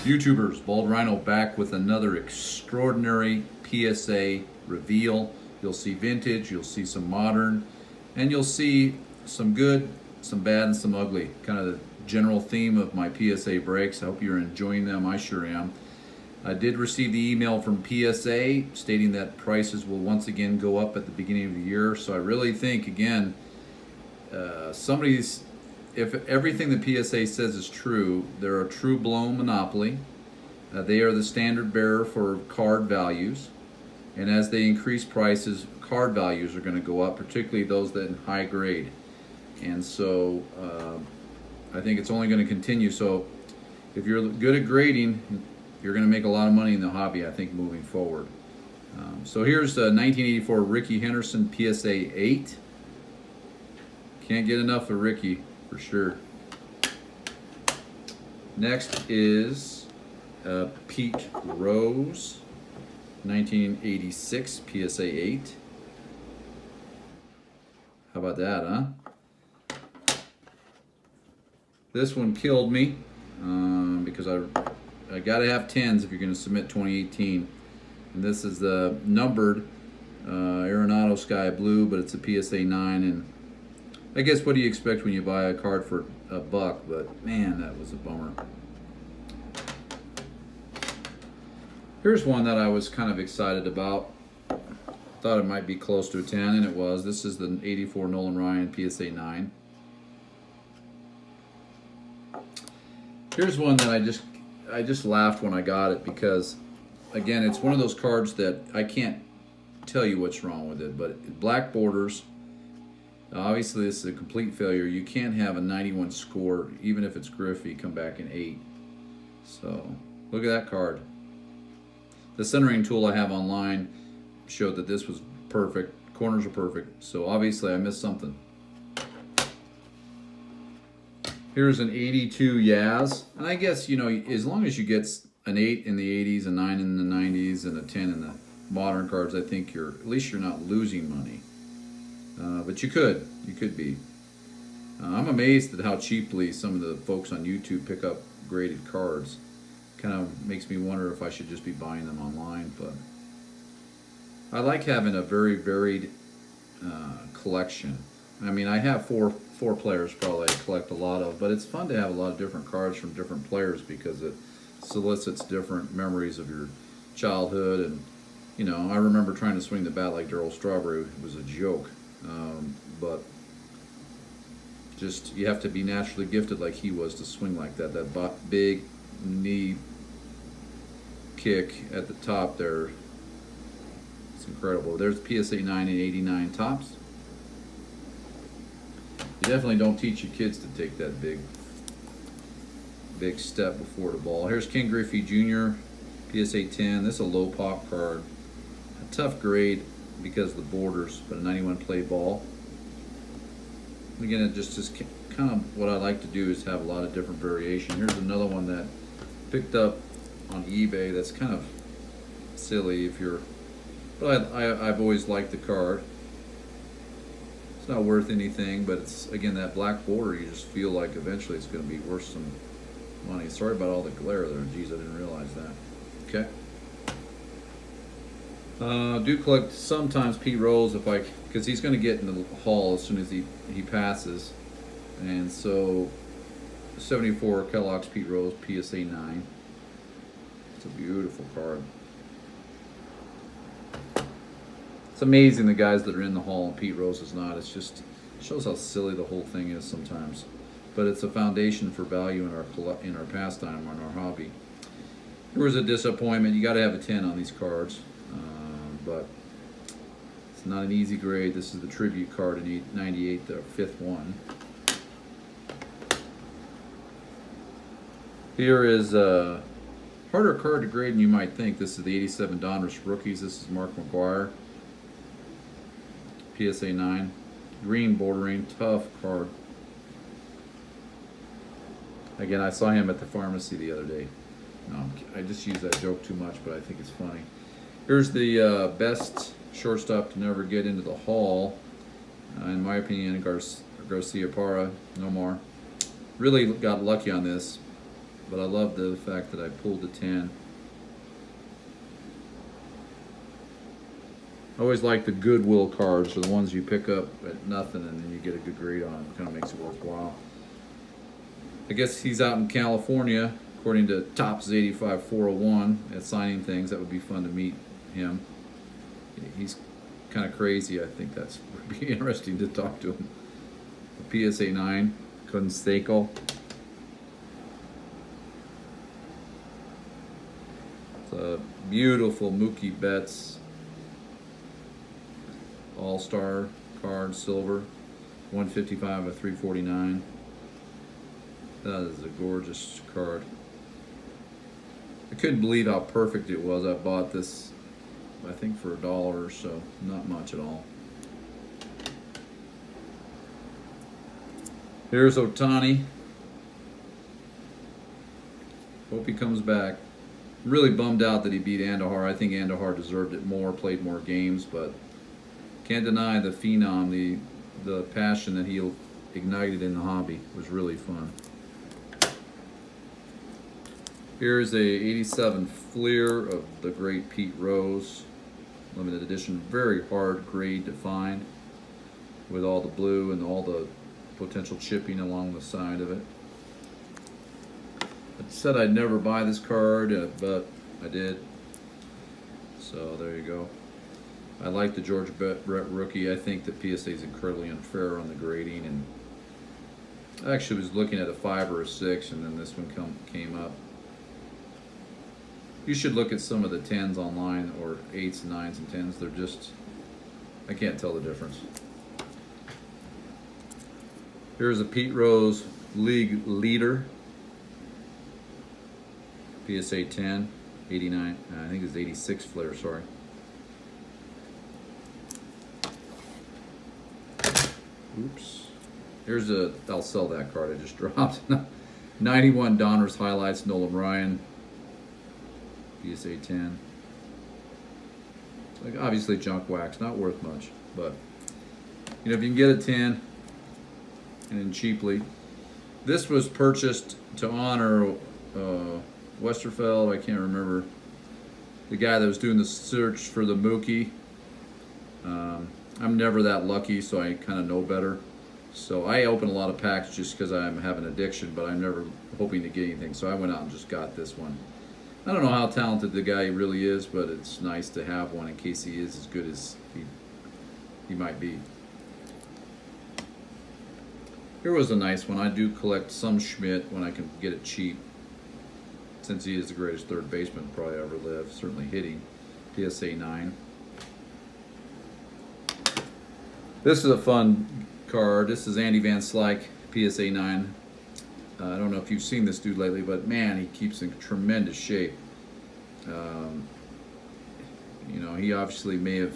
YouTubers, Bald Rhino back with another extraordinary PSA reveal. You'll see vintage, you'll see some modern, and you'll see some good, some bad, and some ugly. Kind of the general theme of my PSA breaks. I hope you're enjoying them. I sure am. I did receive the email from PSA stating that prices will once again go up at the beginning of the year. So I really think, again, if everything the PSA says is true, they're a true blown monopoly. They are the standard bearer for card values. And as they increase prices, card values are going to go up, particularly those that in high grade. And so I think it's only going to continue. So if you're good at grading, you're going to make a lot of money in the hobby, I think, moving forward. So here's 1984 Ricky Henderson PSA 8. Can't get enough of Ricky, for sure. Next is Pete Rose, 1986 PSA 8. How about that, huh? This one killed me because I gotta have 10s if you're gonna submit 2018. And this is the numbered Arenado Sky Blue, but it's a PSA 9. And I guess what do you expect when you buy a card for $1? But man, that was a bummer. Here's one that I was kind of excited about. Thought it might be close to a 10, and it was. This is the 84 Nolan Ryan PSA 9. Here's one that I just laughed when I got it because, again, it's one of those cards that I can't tell you what's wrong with it, but black borders. Obviously, this is a complete failure. You can't have a 91 score, even if it's Griffey, come back in 8. So, look at that card. The centering tool I have online showed that this was perfect. Corners are perfect. So, obviously, I missed something. Here's an 82 Yaz. And I guess, you know, as long as you get an 8 in the 80s, a 9 in the 90s, and a 10 in the modern cards, I think at least you're not losing money. But you could be. I'm amazed at how cheaply some of the folks on YouTube pick up graded cards. Kind of makes me wonder if I should just be buying them online. But I like having a very varied collection. I mean, I have four players probably I collect a lot of, but it's fun to have a lot of different cards from different players because it solicits different memories of your childhood. And, you know, I remember trying to swing the bat like Darryl Strawberry. It was a joke. But just you have to be naturally gifted like he was to swing like that. That big knee kick at the top there. It's incredible. There's PSA 9 and 89 tops. You definitely don't teach your kids to take that big step before the ball. Here's Ken Griffey Jr. PSA 10. This is a low pop card. A tough grade because of the borders, but a 91 play ball. Again, it just is kind of what I like to do is have a lot of different variation. Here's another one that picked up on eBay that's kind of silly if you're, but I've always liked the card. It's not worth anything, but it's, again, that black border, you just feel like eventually it's going to be worth some money. Sorry about all the glare there. Geez, I didn't realize that. Okay. Do collect sometimes Pete Rose because he's going to get in the hall as soon as he passes. And so 74 Kellogg's Pete Rose PSA 9. It's a beautiful card. It's amazing the guys that are in the hall and Pete Rose is not. It's just shows how silly the whole thing is sometimes. But it's a foundation for value in our pastime, in our hobby. Here was a disappointment. You got to have a 10 on these cards. But it's not an easy grade. This is the tribute card in 98, the 5th one. Here is a harder card to grade than you might think. This is the 87 Donruss Rookies. This is Mark McGwire. PSA 9. Green bordering, tough card. Again, I saw him at the pharmacy the other day. No, I just use that joke too much, but I think it's funny. Here's the best shortstop to never get into the Hall. In my opinion, Garcia Parra, no more. Really got lucky on this, but I love the fact that I pulled the 10. I always like the Goodwill cards, or the ones you pick up at nothing and then you get a good grade on them. It kind of makes it worthwhile. I guess he's out in California, according to Topps 85 401, at signing things. That would be fun to meet him. He's kind of crazy. I think that's would be interesting to talk to him. The PSA 9, Conseco. It's a beautiful Mookie Betts All-Star card, silver, 155 of 349. That is a gorgeous card. I couldn't believe how perfect it was. I bought this, I think, for $1 or so. Not much at all. Here's Ohtani. Hope he comes back. Really bummed out that he beat Andahar. I think Andahar deserved it more, played more games, but can't deny the phenom, the passion that he ignited in the hobby was really fun. Here's a 87 Fleer of the great Pete Rose, limited edition, very hard grade to find, with all the blue and all the potential chipping along the side of it. I said I'd never buy this card, but I did. So there you go. I like the George Brett rookie. I think the PSA is incredibly unfair on the grading, and I actually was looking at a 5 or a 6, and then this one came up. You should look at some of the 10s online, or 8s, 9s, and 10s. They're just, I can't tell the difference. Here's a Pete Rose league leader. PSA 10, 89, I think it's 86 Flair, sorry. Oops. Here's a, I'll sell that card I just dropped. 91 Donruss highlights, Nolan Ryan. PSA 10. Like, obviously junk wax, not worth much, but you know, if you can get a 10 and cheaply. This was purchased to honor Westerfeld, I can't remember, the guy that was doing the search for the Mookie. I'm never that lucky, so I kind of know better. So I open a lot of packs just because I have an addiction, but I'm never hoping to get anything. So I went out and just got this one. I don't know how talented the guy really is, but it's nice to have one in case he is as good as he might be. Here was a nice one. I do collect some Schmidt when I can get it cheap, since he is the greatest third baseman probably ever lived, certainly hitting. PSA 9. This is a fun card. This is Andy Van Slyke, PSA 9. I don't know if you've seen this dude lately, but man, he keeps in tremendous shape. You know, he obviously may have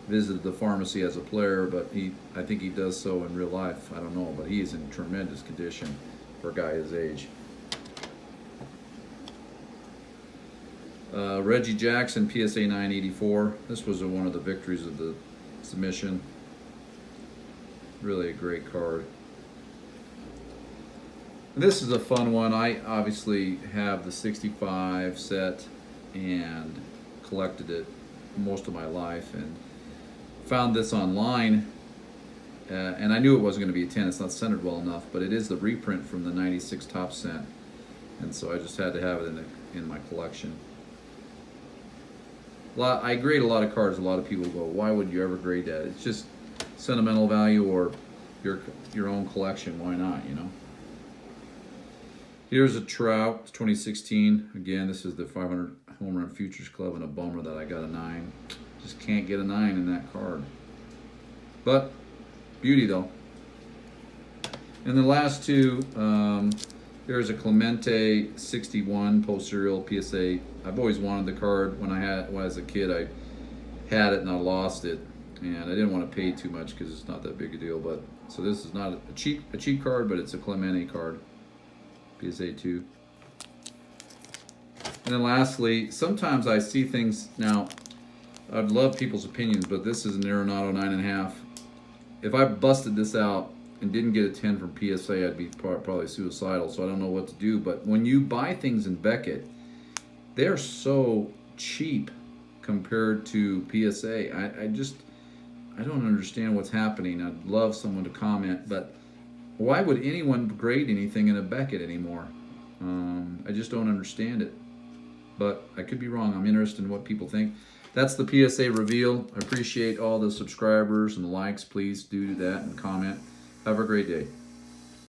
visited the pharmacy as a player, but I think he does so in real life. I don't know, but he is in tremendous condition for a guy his age. Reggie Jackson, PSA 984. This was one of the victories of the submission. Really a great card. This is a fun one. I obviously have the 65 set and collected it most of my life, and found this online, and I knew it wasn't going to be a 10. It's not centered well enough, but it is the reprint from the 96 Top Cent, and so I just had to have it in my collection. I grade a lot of cards. A lot of people go, why would you ever grade that? It's just sentimental value, or your own collection. Why not, you know? Here's a Trout, 2016. Again, this is the 500 Home Run Futures Club, and a bummer that I got a 9. Just can't get a 9 in that card. But beauty though. And the last two, there's a Clemente 61 post serial PSA. I've always wanted the card. When I was a kid, I had it and I lost it, and I didn't want to pay too much because it's not that big a deal. But so this is not a cheap card, but it's a Clemente card, PSA 2. And then lastly, sometimes I see things now. I'd love people's opinions, but this is an Arenado 9.5. If I busted this out and didn't get a 10 from PSA, I'd be probably suicidal. So I don't know what to do. But when you buy things in Beckett, they're so cheap compared to PSA. I don't understand what's happening. I'd love someone to comment, but why would anyone grade anything in a Beckett anymore? I just don't understand it. But I could be wrong. I'm interested in what people think. That's the PSA reveal. I appreciate all the subscribers and the likes. Please do that and comment. Have a great day.